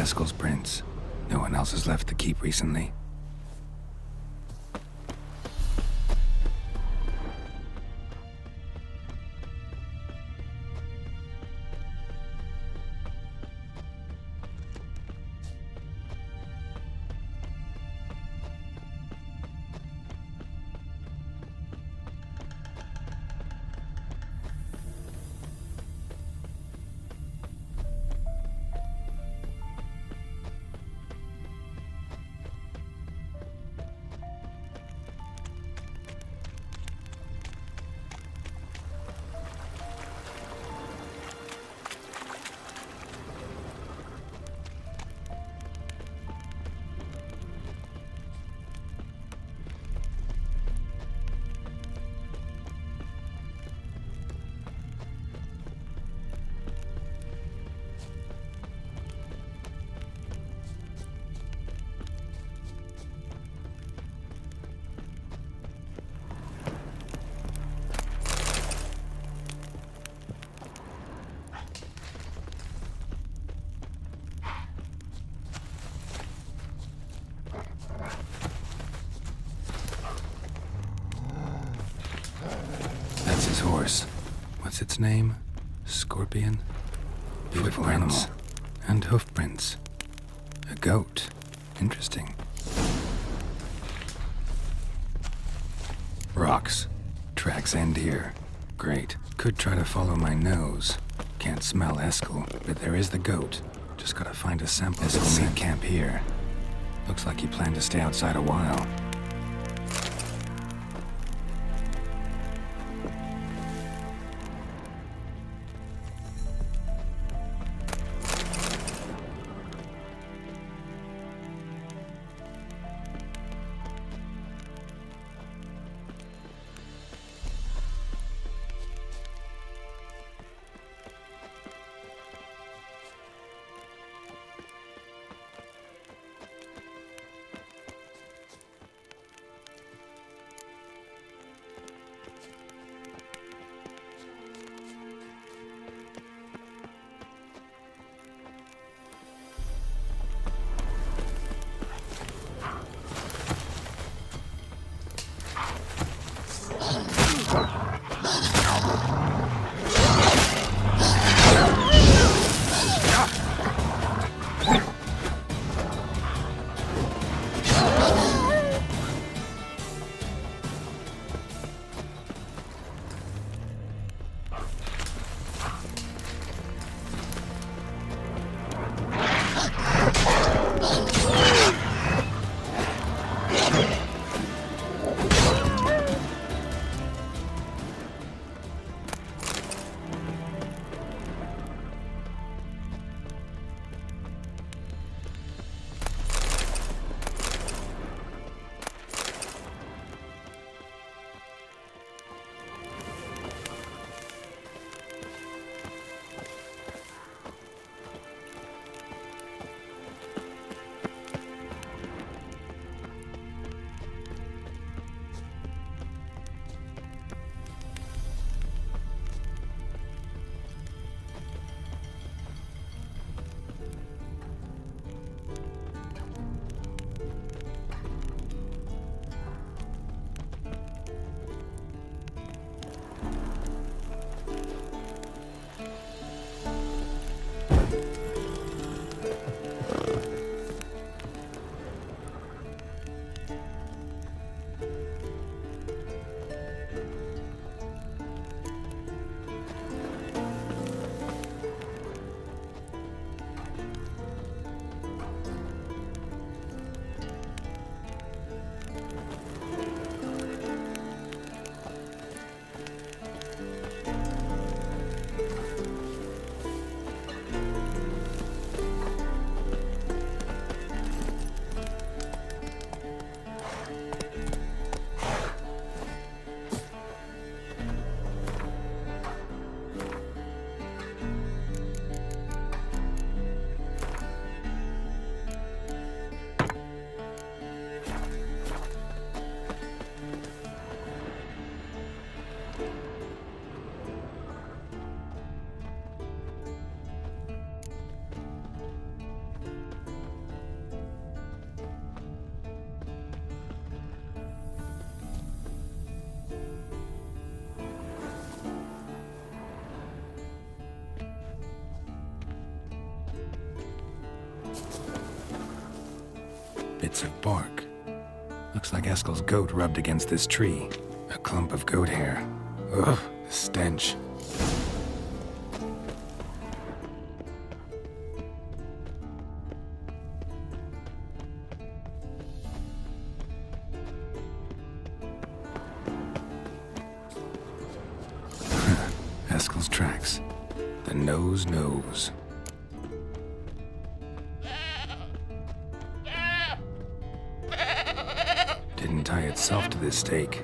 Eskel's prints. No one else has left the keep recently. That's his horse. What's its name? Scorpion? Footprints. And hoofprints. A goat. Interesting. Rocks. Tracks end here. Great. Could try to follow my nose. Can't smell Eskel, but there is the goat. Just gotta find a sample. Eskel made camp here. Looks like he planned to stay outside a while. Bits of bark. Looks like Eskel's goat rubbed against this tree. A clump of goat hair. Ugh, the stench. Eskel's tracks. The nose knows. Didn't tie itself to this stake.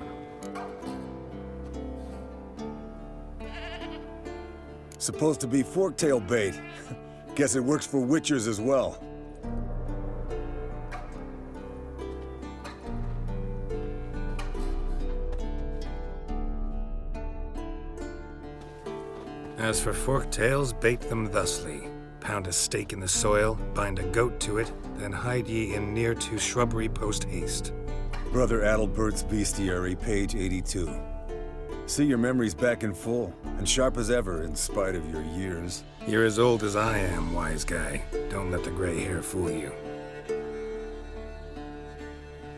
Supposed to be Forktail bait. Guess it works for witchers as well. As for Forktails, bait them thusly. Pound a stake in the soil, bind a goat to it, then hide ye in near to shrubbery post haste. Brother Adalbert's Bestiary, page 82. See, your memory's back in full, and sharp as ever in spite of your years. You're as old as I am, wise guy. Don't let the gray hair fool you.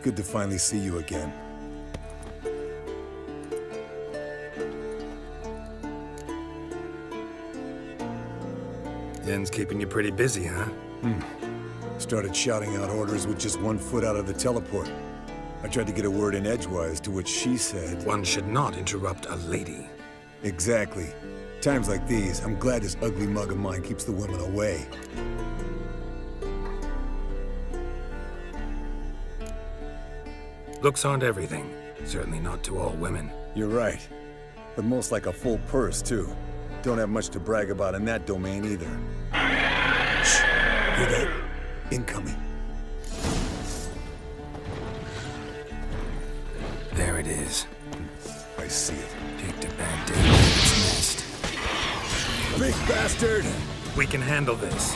Good to finally see you again. Yen's keeping you pretty busy, huh? Started shouting out orders with just 1 foot out of the teleport. I tried to get a word in edgewise, to which she said... One should not interrupt a lady. Exactly. Times like these, I'm glad this ugly mug of mine keeps the women away. Looks aren't everything. Certainly not to all women. You're right. But most like a full purse, too. Don't have much to brag about in that domain, either. Shh! Hear that? Incoming. There it is. I see it. Picked a bad day to leave its nest. Big bastard! We can handle this.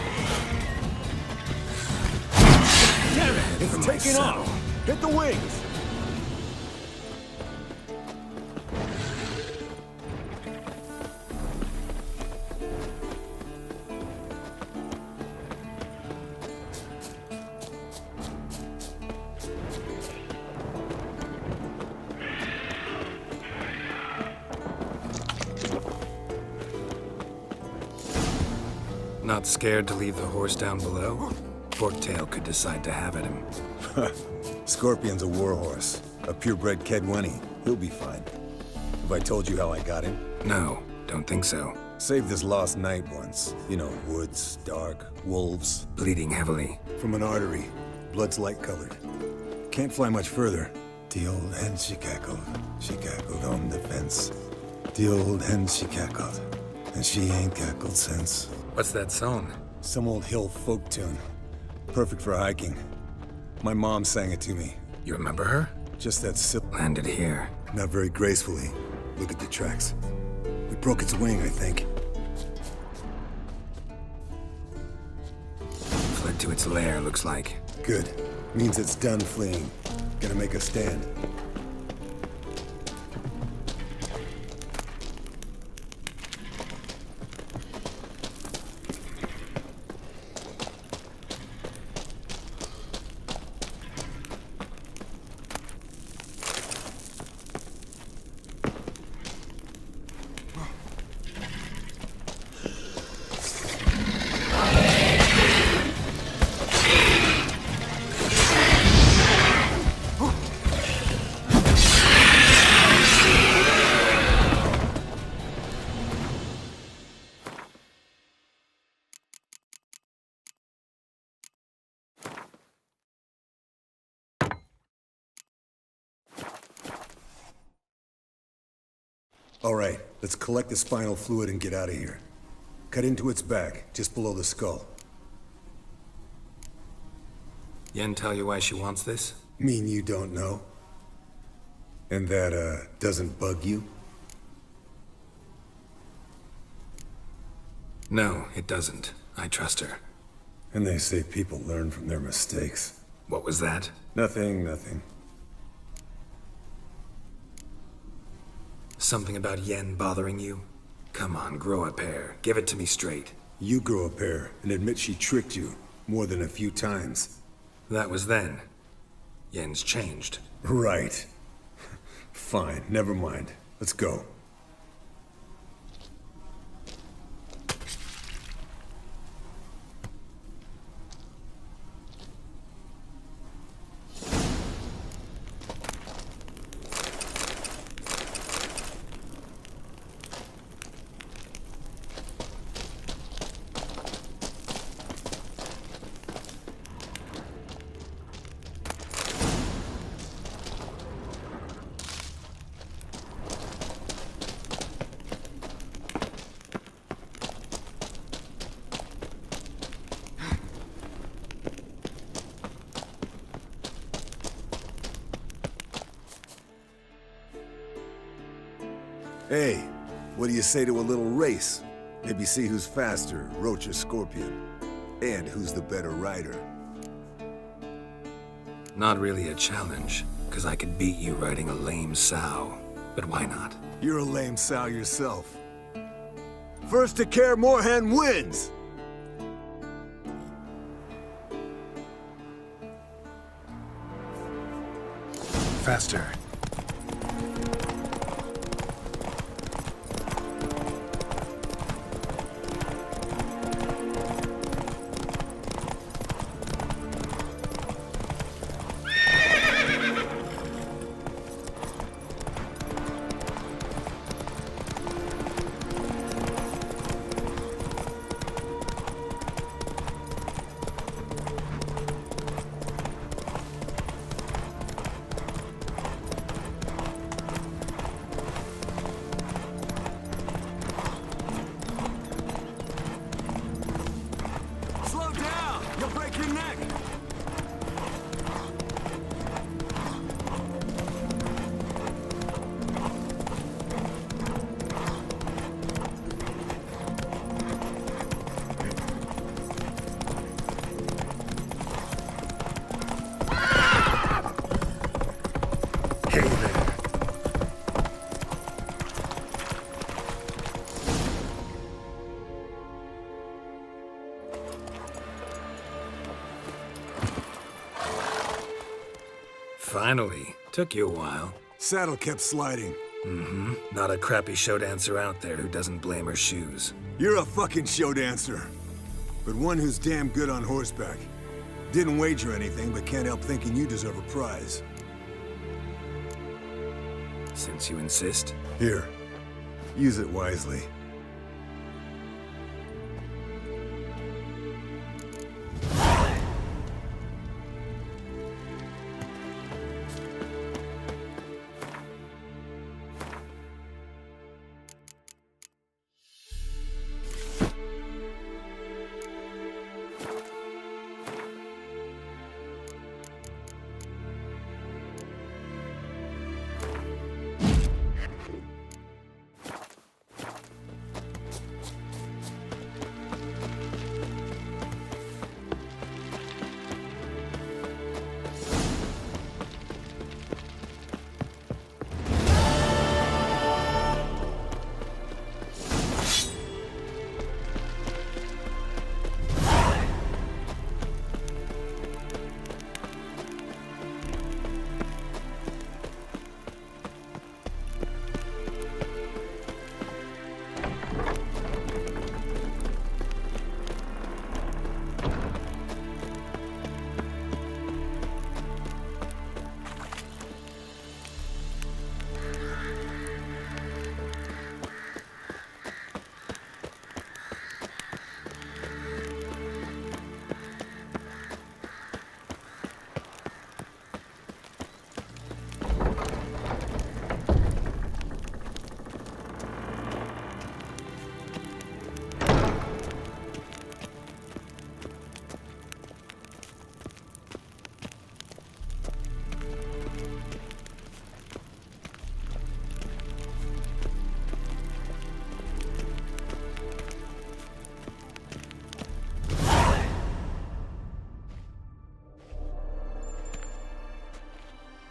Damn it! It's taking off! Hit the wings! Not scared to leave the horse down below? Forktail could decide to have at him. Scorpion's a warhorse. A purebred Kedwenny. He'll be fine. Have I told you how I got him? No, don't think so. Saved this lost knight once. You know, woods, dark, wolves. Bleeding heavily. From an artery. Blood's light-colored. Can't fly much further. The old hen she cackled on the fence. The old hen she cackled, and she ain't cackled since. What's that song? Some old hill folk tune. Perfect for hiking. My mom sang it to me. You remember her? Just that Landed here. Not very gracefully. Look at the tracks. We broke its wing, I think. Fled to its lair, looks like. Good. Means it's done fleeing. Gonna make a stand. All right, let's collect the spinal fluid and get out of here. Cut into its back, just below the skull. Yen tell you why she wants this? Mean you don't know? And that, doesn't bug you? No, it doesn't. I trust her. And they say people learn from their mistakes. What was that? Nothing. Something about Yen bothering you? Come on, grow a pair. Give it to me straight. You grow a pair and admit she tricked you more than a few times. That was then. Yen's changed. Right. Fine, never mind. Let's go. Hey, what do you say to a little race? Maybe see who's faster, Roach or Scorpion. And who's the better rider. Not really a challenge, because I could beat you riding a lame sow. But why not? You're a lame sow yourself. First to Kaer Morhen wins! Faster. Finally. Took you a while. Saddle kept sliding. Mm-hmm. Not a crappy show dancer out there who doesn't blame her shoes. You're a fucking show dancer. But one who's damn good on horseback. Didn't wager anything, but can't help thinking you deserve a prize. Since you insist. Here. Use it wisely.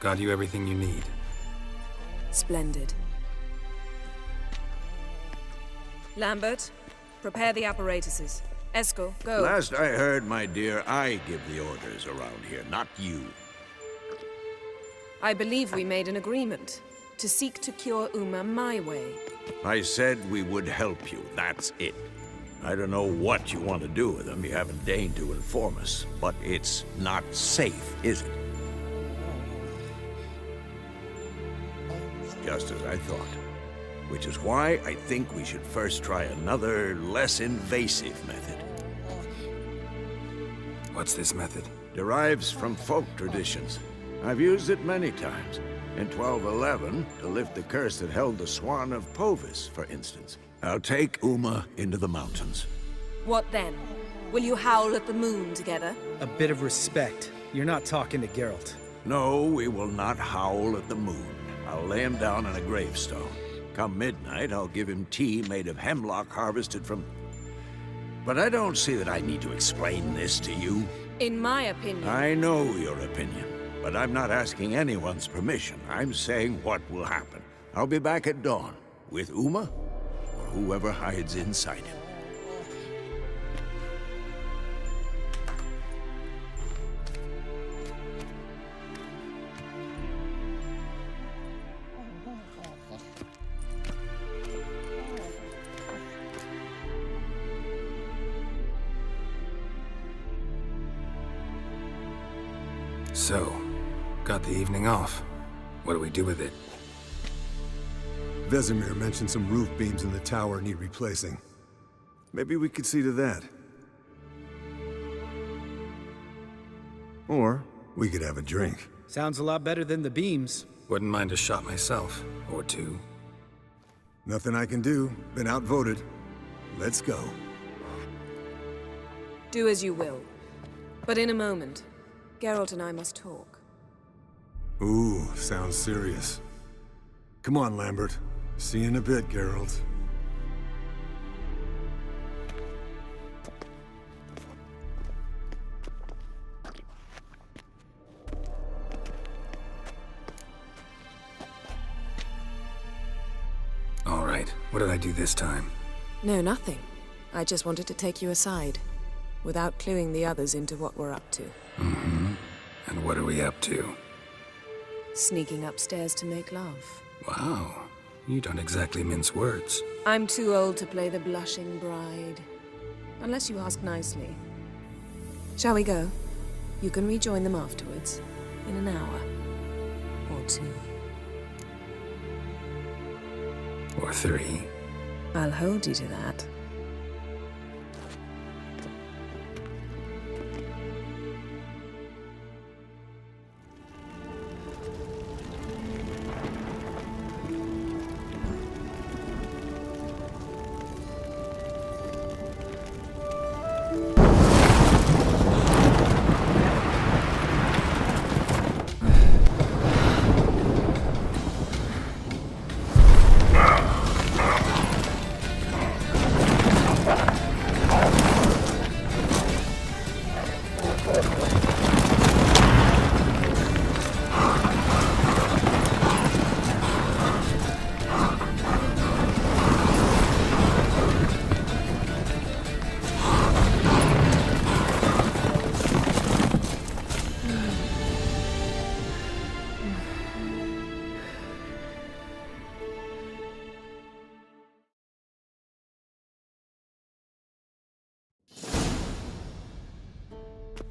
Got you everything you need. Splendid. Lambert, prepare the apparatuses. Eskel, go. Last I heard, my dear, I give the orders around here, not you. I believe we made an agreement to seek to cure Uma my way. I said we would help you, that's it. I don't know what you want to do with them, you haven't deigned to inform us, but it's not safe, is it? Just as I thought. Which is why I think we should first try another, less invasive method. What's this method? Derives from folk traditions. I've used it many times. In 1211, to lift the curse that held the Swan of Povis, for instance. I'll take Uma into the mountains. What then? Will you howl at the moon together? A bit of respect. You're not talking to Geralt. No, we will not howl at the moon. I'll lay him down on a gravestone. Come midnight, I'll give him tea made of hemlock harvested from... But I don't see that I need to explain this to you. In my opinion... I know your opinion, but I'm not asking anyone's permission. I'm saying what will happen. I'll be back at dawn, with Uma, or whoever hides inside him. So, got the evening off. What do we do with it? Vesemir mentioned some roof beams in the tower need replacing. Maybe we could see to that. Or we could have a drink. Sounds a lot better than the beams. Wouldn't mind a shot myself, or two. Nothing I can do. Been outvoted. Let's go. Do as you will. But in a moment, Geralt and I must talk. Ooh, sounds serious. Come on, Lambert. See you in a bit, Geralt. All right, what did I do this time? No, nothing. I just wanted to take you aside, without cluing the others into what we're up to. Mm-hmm. And what are we up to? Sneaking upstairs to make love. Wow, you don't exactly mince words. I'm too old to play the blushing bride. Unless you ask nicely. Shall we go? You can rejoin them afterwards, in an hour. Or two. Or three. I'll hold you to that.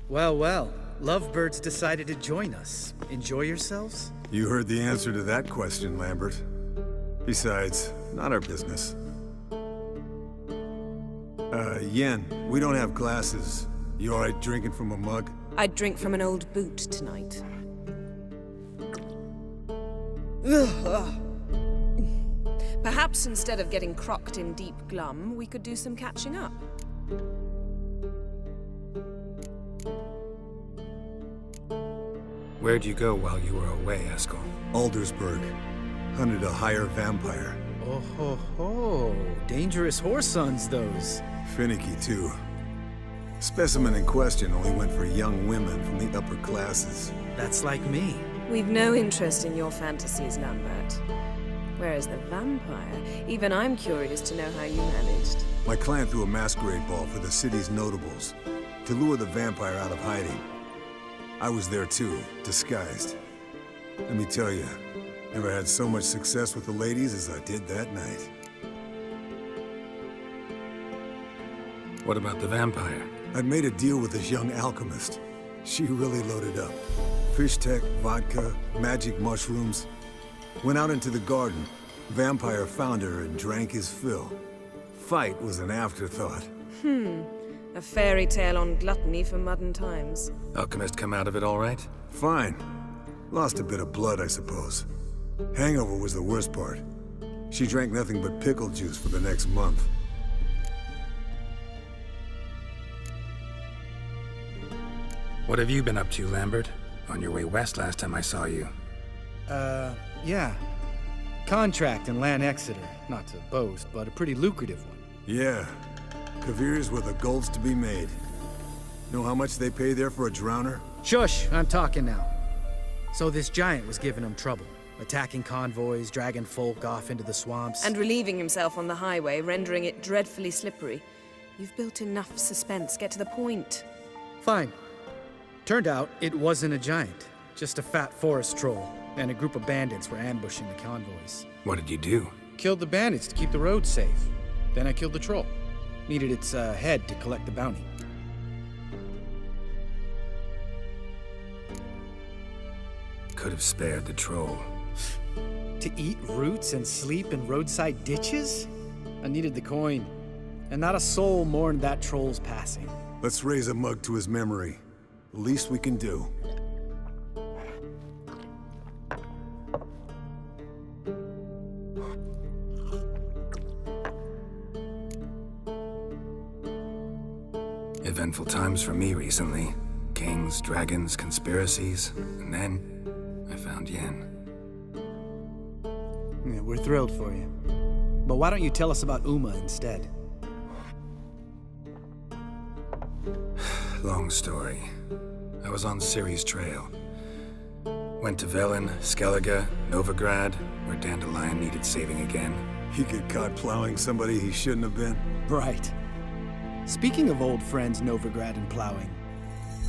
Well, well. Lovebirds decided to join us. Enjoy yourselves? You heard the answer to that question, Lambert. Besides, not our business. Yen, we don't have glasses. You alright drinking from a mug? I'd drink from an old boot tonight. Perhaps instead of getting crocked in deep glum, we could do some catching up. Where'd you go while you were away, Eskel? Aldersburg. Hunted a higher vampire. Oh ho ho. Dangerous whoresons, those. Finicky, too. Specimen in question only went for young women from the upper classes. That's like me. We've no interest in your fantasies, Lambert. Whereas the vampire, even I'm curious to know how you managed. My client threw a masquerade ball for the city's notables to lure the vampire out of hiding. I was there too, disguised. Let me tell you, never had so much success with the ladies as I did that night. What about the vampire? I'd made a deal with this young alchemist. She really loaded up. Fish tech, vodka, magic mushrooms. Went out into the garden. Vampire found her and drank his fill. Fight was an afterthought. A fairy tale on gluttony for modern times. Alchemist come out of it all right? Fine. Lost a bit of blood, I suppose. Hangover was the worst part. She drank nothing but pickle juice for the next month. What have you been up to, Lambert? On your way west last time I saw you. Yeah. Contract in Lan Exeter. Not to boast, but a pretty lucrative one. Yeah. Kavir's were the gold's to be made. Know how much they pay there for a drowner? Shush, I'm talking now. So this giant was giving him trouble. Attacking convoys, dragging folk off into the swamps. And relieving himself on the highway, rendering it dreadfully slippery. You've built enough suspense. Get to the point. Fine. Turned out it wasn't a giant. Just a fat forest troll. And a group of bandits were ambushing the convoys. What did you do? Killed the bandits to keep the road safe. Then I killed the troll. Needed its head to collect the bounty. Could have spared the troll. To eat roots and sleep in roadside ditches? I needed the coin. And not a soul mourned that troll's passing. Let's raise a mug to his memory. The least we can do. Eventful times for me recently. Kings, dragons, conspiracies, and then I found Yen. Yeah, we're thrilled for you. But why don't you tell us about Uma instead? Long story. I was on Ciri's trail. Went to Velen, Skellige, Novigrad, where Dandelion needed saving again. He get caught plowing somebody he shouldn't have been. Right. Speaking of old friends Novigrad and plowing,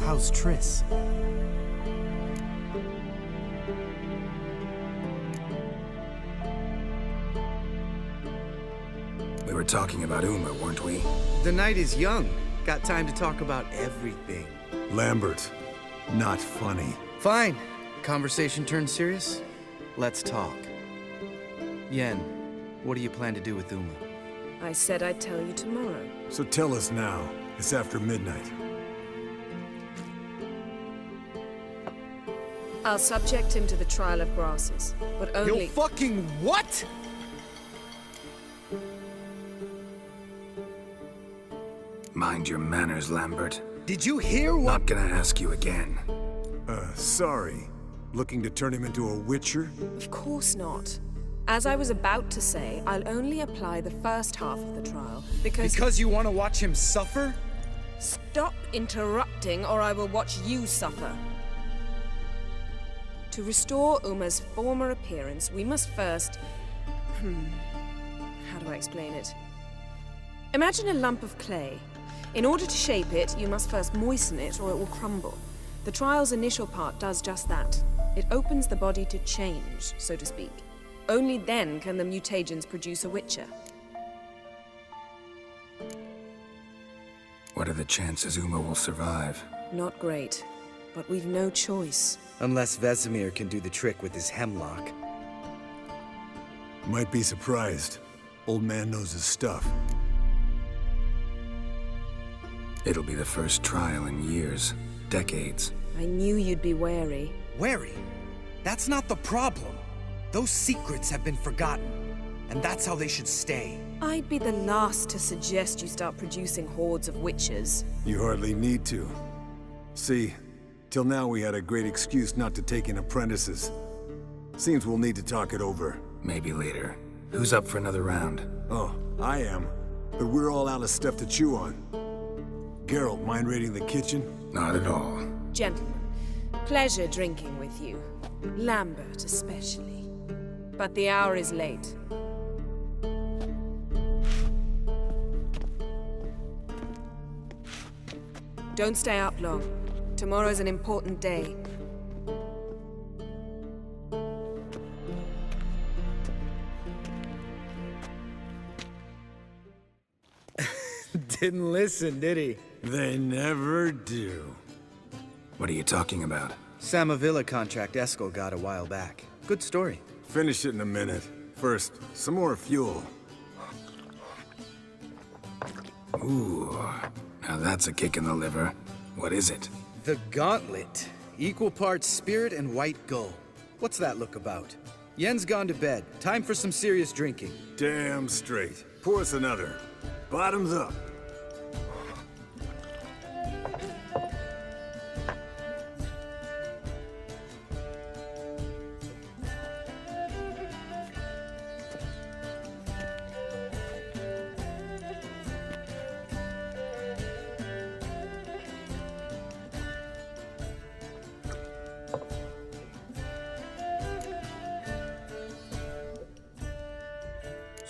how's Triss? We were talking about Uma, weren't we? The night is young. Got time to talk about everything. Lambert, not funny. Fine. Conversation turned serious? Let's talk. Yen, what do you plan to do with Uma? I said I'd tell you tomorrow. So tell us now. It's after midnight. I'll subject him to the trial of grasses, but only— You fucking what?! Mind your manners, Lambert. Did you hear what— Not gonna ask you again. Sorry. Looking to turn him into a witcher? Of course not. As I was about to say, I'll only apply the first half of the trial, because— Because you want to watch him suffer? Stop interrupting, or I will watch you suffer. To restore Uma's former appearance, we must first— how do I explain it? Imagine a lump of clay. In order to shape it, you must first moisten it, or it will crumble. The trial's initial part does just that. It opens the body to change, so to speak. Only then can the mutagens produce a witcher. What are the chances Uma will survive? Not great, but we've no choice. Unless Vesemir can do the trick with his hemlock. Might be surprised. Old man knows his stuff. It'll be the first trial in years, decades. I knew you'd be wary. Wary? That's not the problem. Those secrets have been forgotten, and that's how they should stay. I'd be the last to suggest you start producing hordes of witches. You hardly need to. See, till now we had a great excuse not to take in apprentices. Seems we'll need to talk it over. Maybe later. Who's up for another round? Oh, I am. But we're all out of stuff to chew on. Geralt, mind raiding the kitchen? Not at all. Gentlemen, pleasure drinking with you. Lambert especially. But the hour is late. Don't stay up long. Tomorrow's an important day. Didn't listen, did he? They never do. What are you talking about? Samavilla contract Eskel got a while back. Good story. Finish it in a minute. First, some more fuel. Ooh, now that's a kick in the liver. What is it? The Gauntlet. Equal parts spirit and white gull. What's that look about? Yen's gone to bed. Time for some serious drinking. Damn straight. Pour us another. Bottoms up.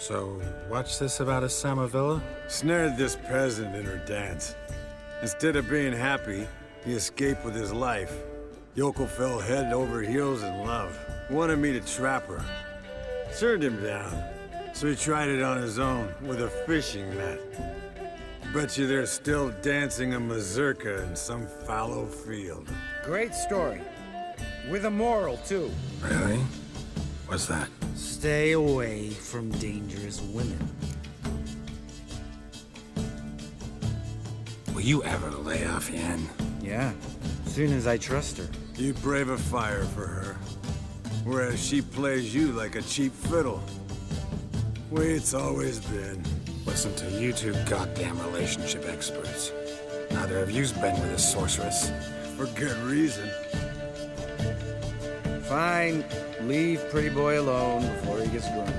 So, what's this about a Samavilla? Snared this peasant in her dance. Instead of being happy, he escaped with his life. Yokel fell head over heels in love. Wanted me to trap her. Turned him down. So he tried it on his own with a fishing net. Bet you they're still dancing a mazurka in some fallow field. Great story. With a moral, too. Really? What's that? Stay away from dangerous women. Will you ever lay off Yen? Yeah, soon as I trust her. You brave a fire for her. Whereas she plays you like a cheap fiddle. Way it's always been. Listen to you two goddamn relationship experts. Neither of you's been with a sorceress. For good reason. Fine. Leave pretty boy alone before he gets grumpy.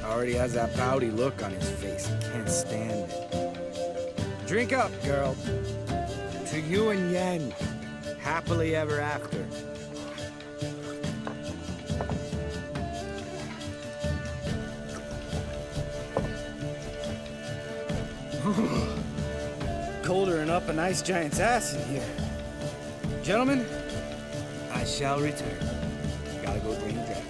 Already has that pouty look on his face. Can't stand it. Drink up, girl. To you and Yen. Happily ever after. Colder and up a nice giant's ass in here. Gentlemen, I shall return. Gotta go green dragon.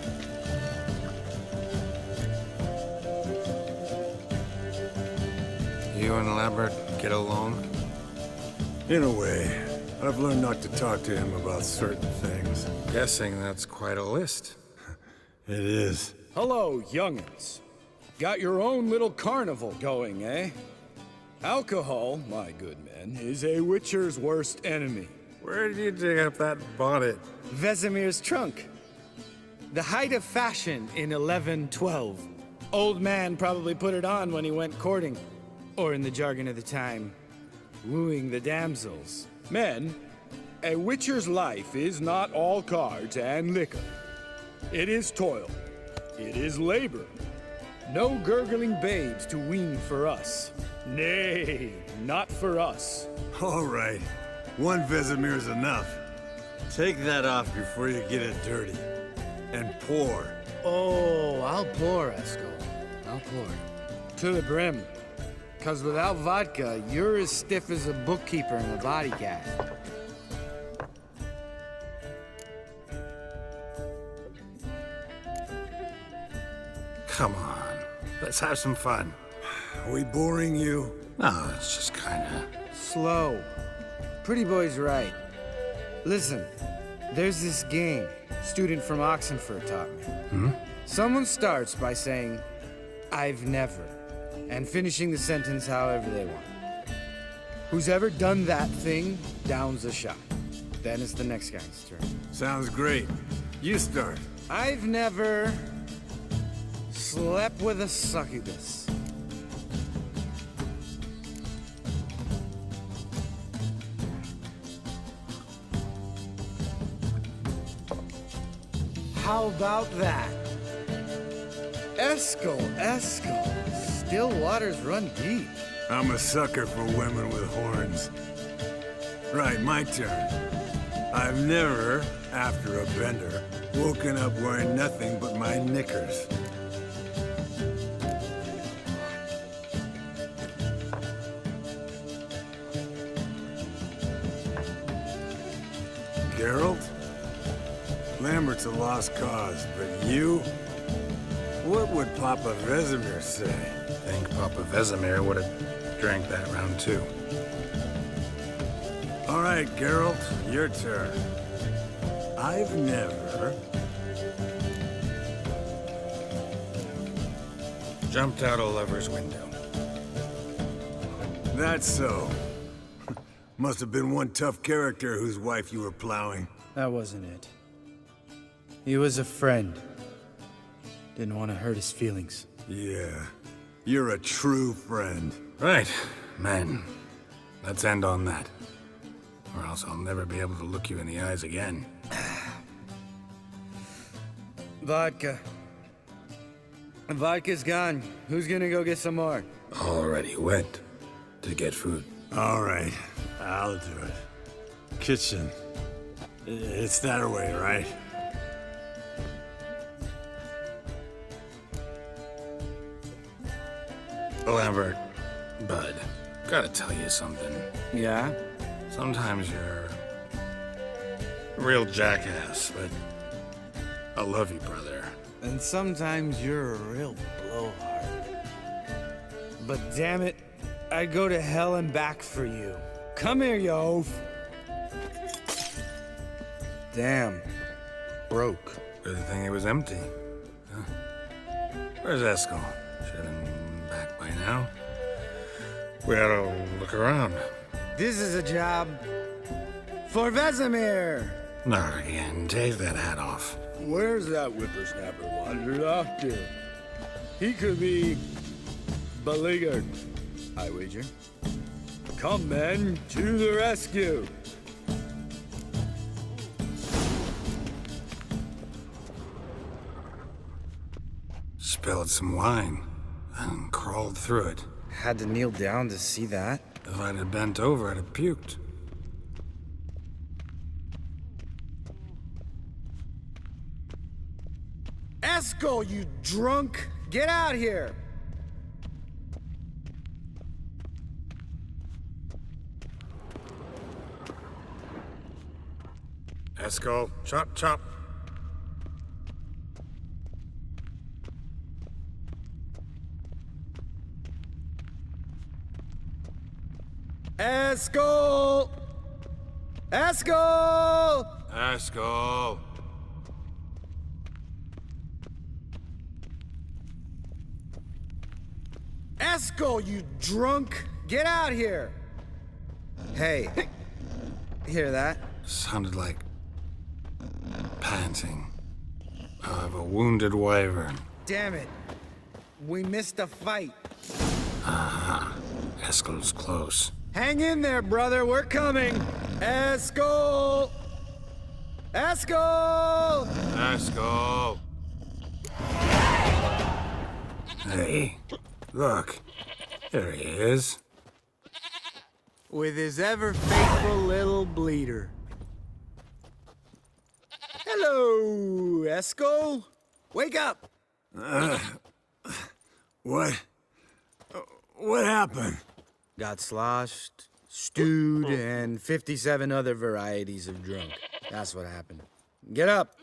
You and Lambert get along? In a way. I've learned not to talk to him about certain things. Guessing that's quite a list. It is. Hello, young'uns. Got your own little carnival going, eh? Alcohol, my good men, is a witcher's worst enemy. Where did you dig up that bonnet? Vesemir's trunk. The height of fashion in 1112. Old man probably put it on when he went courting. Or in the jargon of the time, wooing the damsels. Men, a witcher's life is not all cards and liquor. It is toil. It is labor. No gurgling babes to wean for us. Nay, not for us. All right. One Vesemir's enough. Take that off before you get it dirty. And pour. Oh, I'll pour, Eskel. I'll pour. To the brim. 'Cause without vodka, you're as stiff as a bookkeeper in a body cast. Come on, let's have some fun. Are we boring you? No, it's just kinda... Slow. Pretty boy's right. Listen, there's this game student from Oxenford taught me. Someone starts by saying, I've never, and finishing the sentence however they want. Who's ever done that thing downs a shot. Then it's the next guy's turn. Sounds great. You start. I've never slept with a succubus. How about that? Eskel, still waters run deep. I'm a sucker for women with horns. Right, my turn. I've never, after a bender, woken up wearing nothing but my knickers. Geralt? Lambert's a lost cause, but you? What would Papa Vesemir say? Think Papa Vesemir would have Drank that round too. All right, Geralt, your turn. I've never... Jumped out a lover's window. That's so. Must have been one tough character whose wife you were plowing. That wasn't it. He was a friend. Didn't want to hurt his feelings. Yeah, you're a true friend. Right, men. Let's end on that. Or else I'll never be able to look you in the eyes again. Vodka. Vodka's gone. Who's gonna go get some more? Already went to get food. All right, I'll do it. Kitchen. It's that way, right? Lambert, bud, gotta tell you something. Yeah? Sometimes you're a real jackass, but I love you, brother. And sometimes you're a real blowhard. But damn it, I'd go to hell and back for you. Come here, you oaf. Damn. Broke. Good thing it was empty. Huh? Where's Eskel? Should have been back by now. We ought to look around. This is a job for Vesemir. Not again. Take that hat off. Where's that whippersnapper wandered off to? He could be beleaguered, I wager. Come, men, to the rescue. Spilled some wine and crawled through it. Had to kneel down to see that. If I'd have bent over, I'd have puked. Eskel, you drunk! Get out here! Eskel, chop, chop. Eskel! Eskel! Eskel. Eskel, you drunk! Get out here! Hey, hear that? Sounded like panting of a wounded wyvern. Damn it. We missed a fight. Eskel's close. Hang in there, brother. We're coming. Eskel! Eskel! Eskel. Hey, look. There he is. With his ever faithful little bleeder. Hello, Eskel. Wake up. What? What happened? Got sloshed, stewed, and 57 other varieties of drunk. That's what happened. Get up.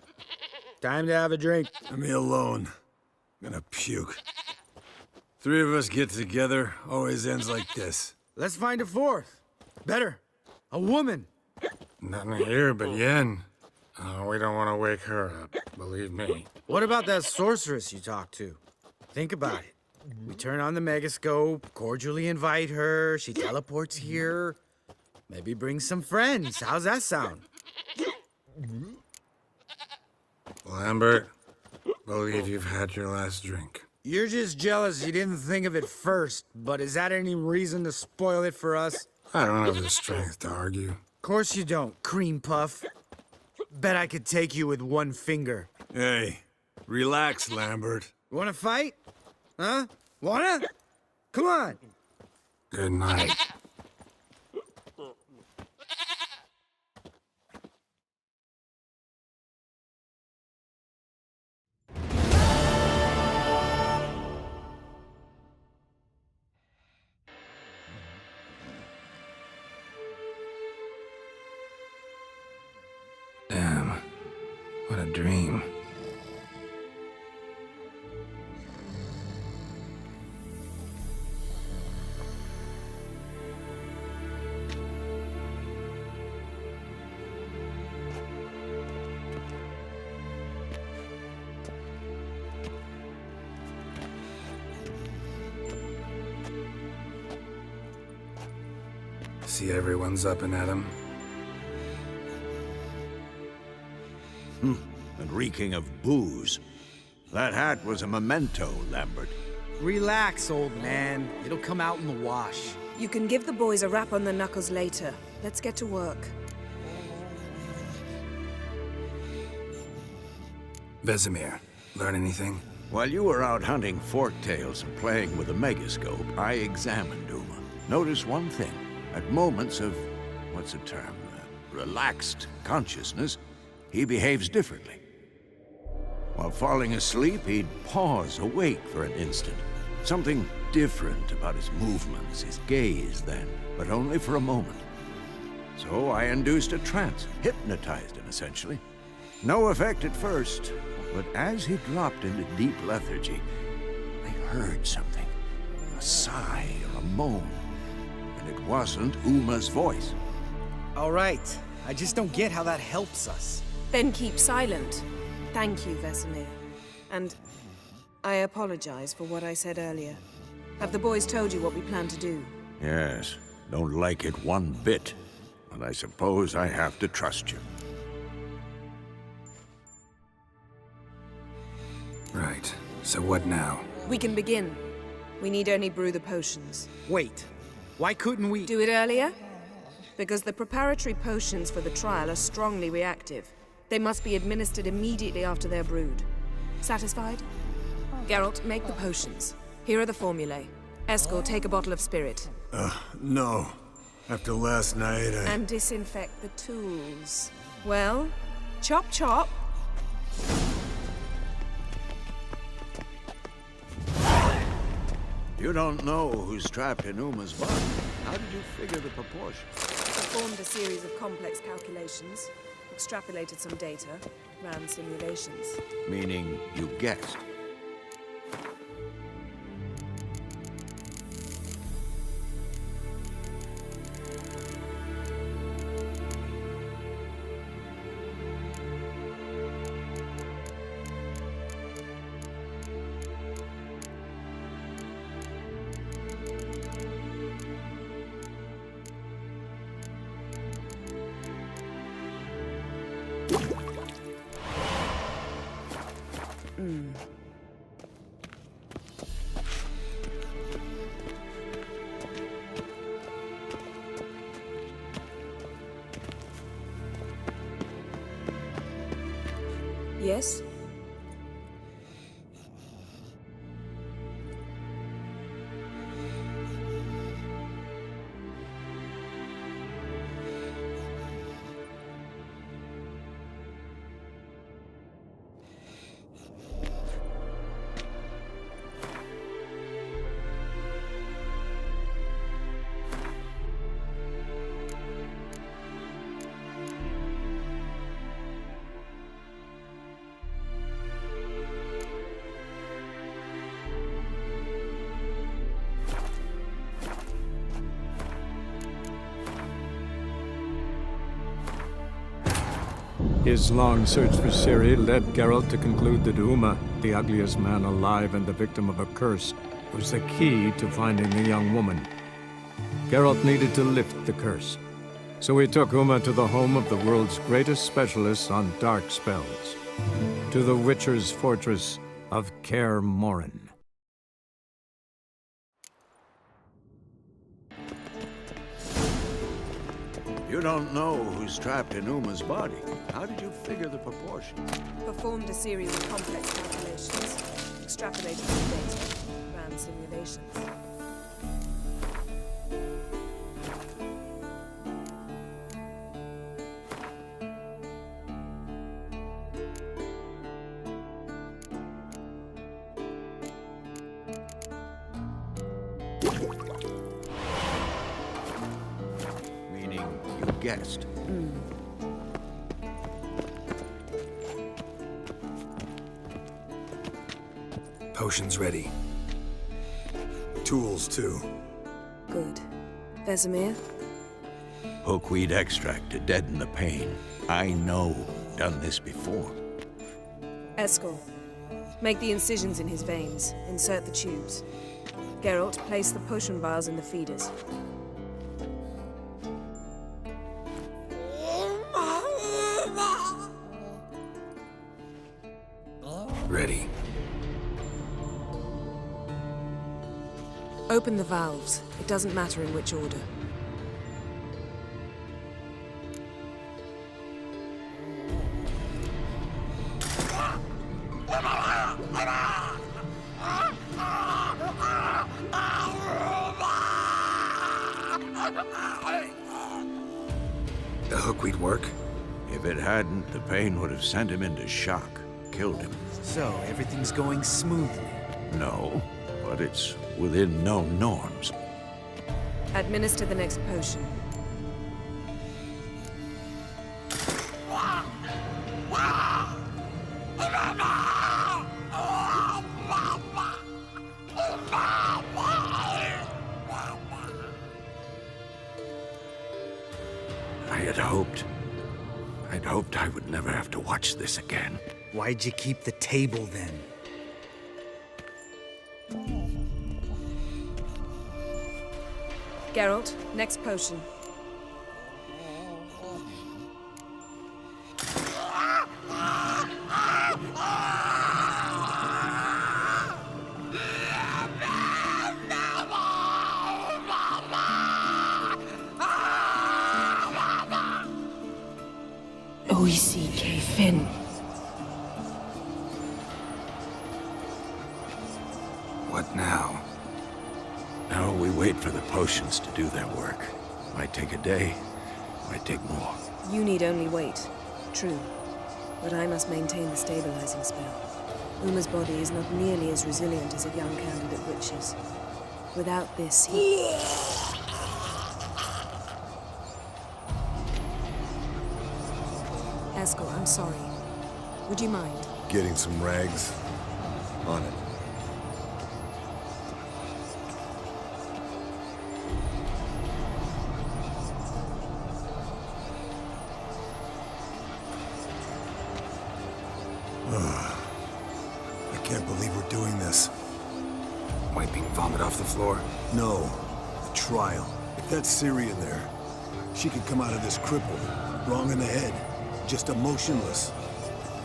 Time to have a drink. Leave me alone. I'm gonna puke. Three of us get together, always ends like this. Let's find a fourth. Better. A woman. Nothing here but Yen. We don't want to wake her up, believe me. What about that sorceress you talked to? Think about it. We turn on the megascope, cordially invite her, she teleports here. Maybe bring some friends. How's that sound? Lambert, believe you've had your last drink. You're just jealous you didn't think of it first, but is that any reason to spoil it for us? I don't have the strength to argue. Course you don't, cream puff. Bet I could take you with one finger. Hey, relax, Lambert. Wanna fight? Huh? Wanna? Come on. Good night. Damn, what a dream. See everyone's up and at 'em. And reeking of booze. That hat was a memento, Lambert. Relax, old man. It'll come out in the wash. You can give the boys a rap on the knuckles later. Let's get to work. Vesemir, learn anything? While you were out hunting forktails and playing with a megascope, I examined Uma. Notice one thing. At moments of, what's the term, relaxed consciousness, he behaves differently. While falling asleep, he'd pause, awake for an instant. Something different about his movements, his gaze then, but only for a moment. So I induced a trance, hypnotized him essentially. No effect at first, but as he dropped into deep lethargy, I heard something. A sigh or a moan. And it wasn't Uma's voice. All right. I just don't get how that helps us. Then keep silent. Thank you, Vesemir. And I apologize for what I said earlier. Have the boys told you what we plan to do? Yes, don't like it one bit. But I suppose I have to trust you. Right. So what now? We can begin. We need only brew the potions. Wait. Why couldn't we... Do it earlier? Because the preparatory potions for the trial are strongly reactive. They must be administered immediately after they're brewed. Satisfied? Geralt, make the potions. Here are the formulae. Eskel, take a bottle of spirit. No. After last night, And disinfect the tools. Well, chop chop. You don't know who's trapped in Uma's body. How did you figure the proportion? Performed a series of complex calculations, extrapolated some data, ran simulations. Meaning you guessed. Yes? His long search for Ciri led Geralt to conclude that Uma, the ugliest man alive and the victim of a curse, was the key to finding the young woman. Geralt needed to lift the curse, so he took Uma to the home of the world's greatest specialists on dark spells, to the Witcher's fortress of Kaer Morhen. You don't know who's trapped in Uma's body. How did you figure the proportion? Performed a series of complex calculations, extrapolated some data, ran simulations. Meaning you guessed. Potions ready. tools, too. Good. Vesemir? Hookweed extract to deaden the pain. I know. Done this before. Eskel. Make the incisions in his veins. Insert the tubes. Geralt, place the potion vials in the feeders. ready. Open the valves. It doesn't matter in which order. The hookweed work? If it hadn't, the pain would have sent him into shock, killed him. So, everything's going smoothly. No, but it's within known norms. Administer the next potion. I'd hoped I would never have to watch this again. Why'd you keep the table then? Geralt, next potion. O-E-C-K, Finn. What now? Now we wait for the potions to do their work. Might take a day, might take more. You need only wait. True. But I must maintain the stabilizing spell. Uma's body is not nearly as resilient as a young candidate witch's. Without this, he... Eskel, I'm sorry. Would you mind? Getting some rags. On it. I can't believe we're doing this. Wiping vomit off the floor? No. The trial. If that's Ciri in there, she could come out of this crippled, wrong in the head, just emotionless.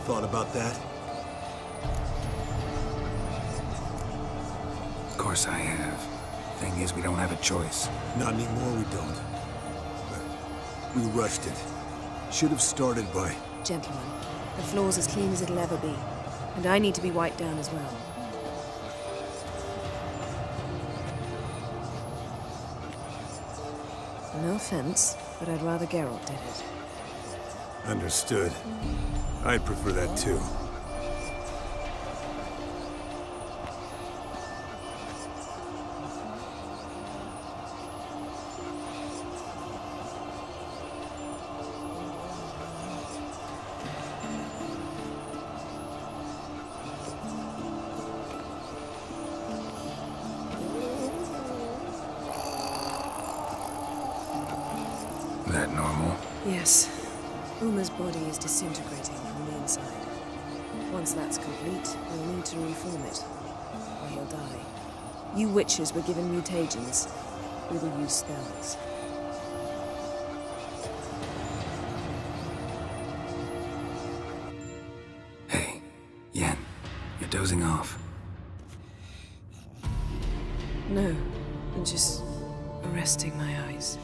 Thought about that? Of course I have. Thing is, we don't have a choice. Not anymore, we don't. But we rushed it. Should have started by... Gentlemen, the floor's as clean as it'll ever be. And I need to be wiped down as well. No offense, but I'd rather Geralt did it. Understood. I'd prefer that too. That normal? Yes. Uma's body is disintegrating from the inside. Once that's complete, we'll need to reform it, or he'll die. You witches were given mutagens. We will use spells. Hey, Yen, you're dozing off. No, I'm just resting my eyes.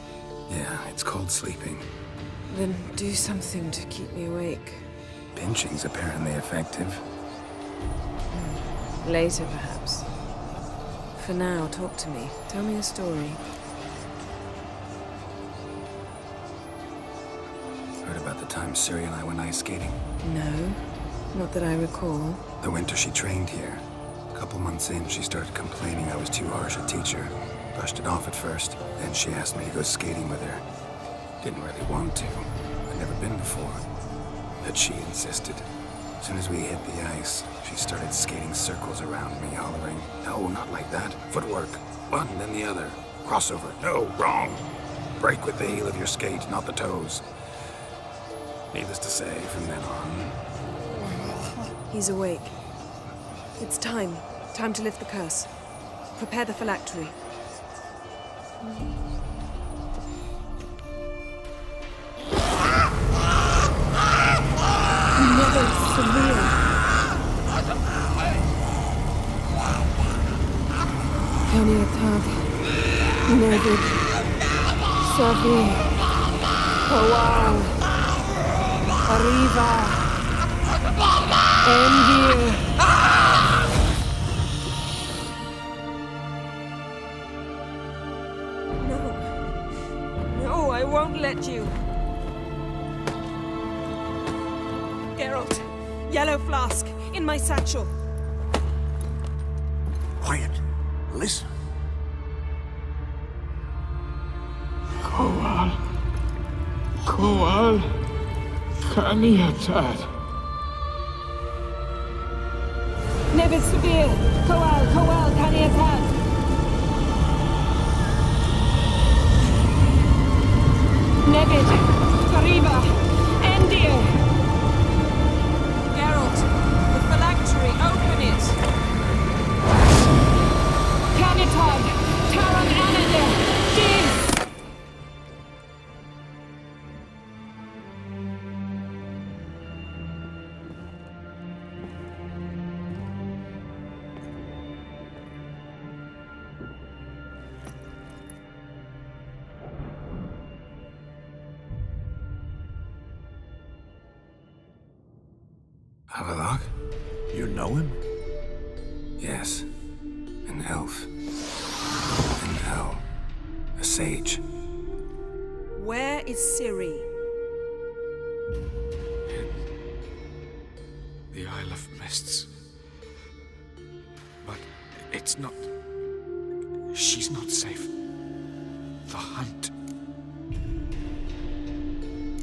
Yeah, it's called sleeping. Then do something to keep me awake. Pinching's apparently effective. Later, perhaps. For now, talk to me. Tell me a story. Heard about the time Ciri and I went ice skating? No, not that I recall. The winter she trained here. A couple months in, she started complaining I was too harsh a teacher. Brushed it off at first. Then she asked me to go skating with her. Didn't really want to. I'd never been before. But she insisted. As soon as we hit the ice, she started skating circles around me, hollering, "No, not like that. Footwork. One, then the other. Crossover. No, wrong. Break with the heel of your skate, not the toes." Needless to say, from then on... He's awake. It's time. Time to lift the curse. Prepare the phylactery. Mother Samir. Nevid, Safi, Kowal, Arriva, Endir. No, I won't let you. Geralt, yellow flask, in my satchel. Quiet. Listen. Kowal, Kaniatad. Nevid Sabir, Kowal, Kaniatad. Nevid, Arriva, Endir. Geralt, the phylactery, open it. Canitad, Taran Anadir, Dis. Avalok? You know him? Yes. An elf. An elf. A sage. Where is Ciri? The Isle of Mists. But it's not... She's not safe. The hunt.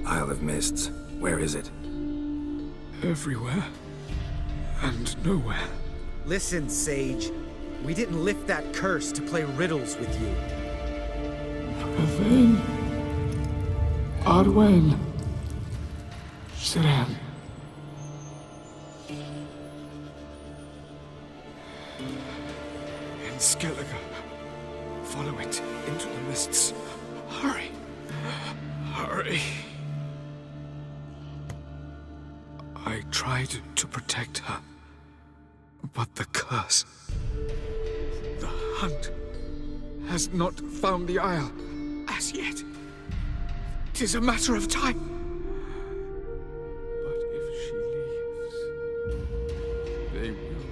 Isle of Mists. Where is it? Everywhere. And nowhere. Listen, Sage. We didn't lift that curse to play riddles with you. Elaine. Arwen. Siren. In Skellige. Follow it into the mists. Hurry. Hurry. I tried to protect her, but the curse, the hunt, has not found the Isle as yet. 'Tis a matter of time. But if she leaves, they will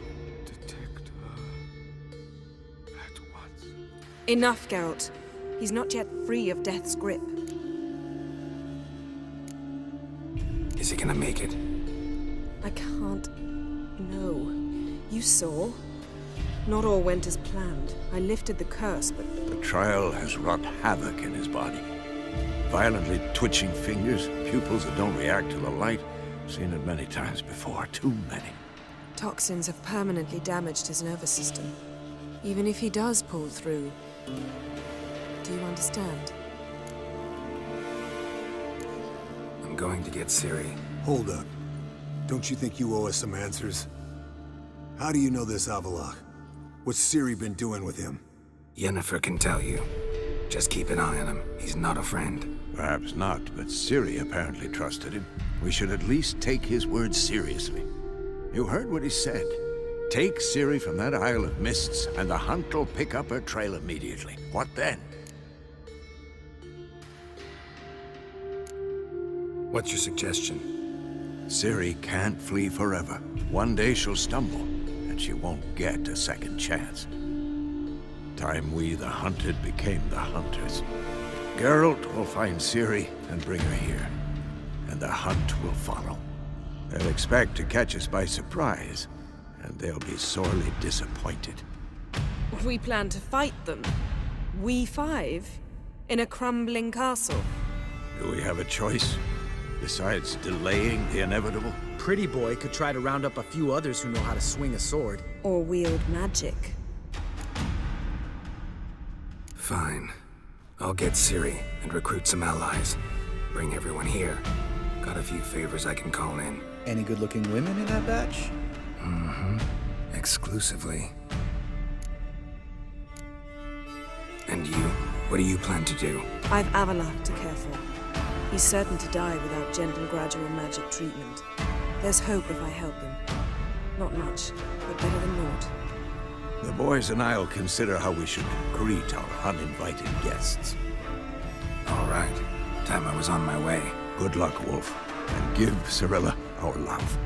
detect her at once. Enough, Geralt. He's not yet free of death's grip. Is he gonna make it? I can't... No. You saw? Not all went as planned. I lifted the curse, but... The trial has wrought havoc in his body. Violently twitching fingers, pupils that don't react to the light. Seen it many times before, too many. Toxins have permanently damaged his nervous system. Even if he does pull through... Do you understand? I'm going to get Ciri. Hold up. Don't you think you owe us some answers? How do you know this Avalok? What's Ciri been doing with him? Yennefer can tell you. Just keep an eye on him. He's not a friend. Perhaps not, but Ciri apparently trusted him. We should at least take his words seriously. You heard what he said. Take Ciri from that Isle of Mists, and the hunt will pick up her trail immediately. What then? What's your suggestion? Ciri can't flee forever. One day she'll stumble, and she won't get a second chance. Time we, the hunted, became the hunters. Geralt will find Ciri and bring her here, and the hunt will follow. They'll expect to catch us by surprise, and they'll be sorely disappointed. We plan to fight them. We five? In a crumbling castle? Do we have a choice? Besides delaying the inevitable? Pretty Boy could try to round up a few others who know how to swing a sword. Or wield magic? Fine. I'll get Ciri and recruit some allies. Bring everyone here. Got a few favors I can call in. Any good-looking women in that batch? Mm-hmm. Exclusively. And you? What do you plan to do? I've Avalok to care for. He's certain to die without gentle, gradual magic treatment. There's hope if I help him. Not much, but better than naught. The boys and I'll consider how we should greet our uninvited guests. All right. Time I was on my way. Good luck, Wolf. And give Cirilla our love.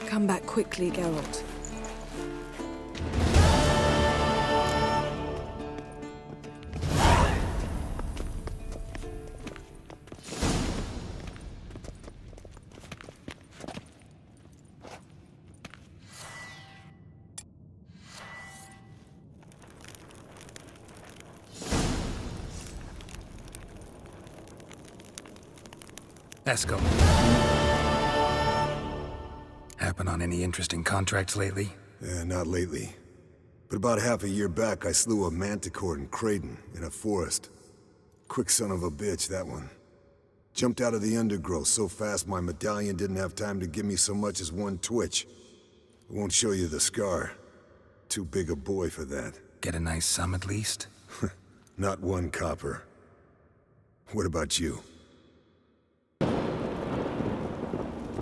Come back quickly, Geralt. Eskel. Happen on any interesting contracts lately? Yeah, not lately. But about half a year back, I slew a manticore in Creighton, in a forest. Quick son of a bitch, that one. Jumped out of the undergrowth so fast my medallion didn't have time to give me so much as one twitch. I won't show you the scar. Too big a boy for that. Get a nice sum at least? Not one copper. What about you?